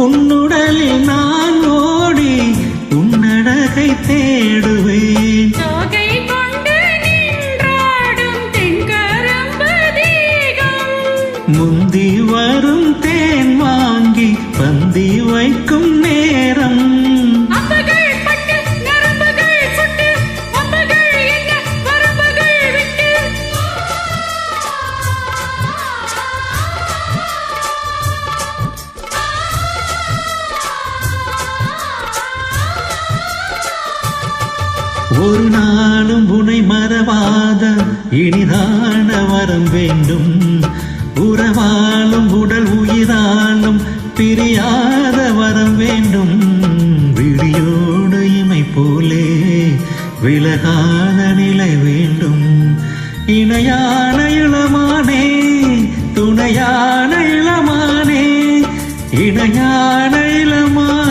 உன்னுடலில் நான் ஓடி உன்னழகை தேடுவேன். தோகை கொண்டு நின்றாடும் தென்கரம்பு தேகம், முந்தி வரும் தேன் வாங்கி பந்தி வைக்கும் நேரம். அம்புகள் பட்டு நரம்புகள் சுட்டு அம்புகள் என்ன வரம்புகள் விட்டு. ஒரு நாளும் உனை மறவாத இனிதான வரம் வேண்டும். உறவாலும் உடல் உயிராலும் பிரியாத வரம் வேண்டும். விழியோடு இமை போலே விலகாத நிலை வேண்டும். இணையான இளமானே துணையான இளமானே இணையான இளமானே.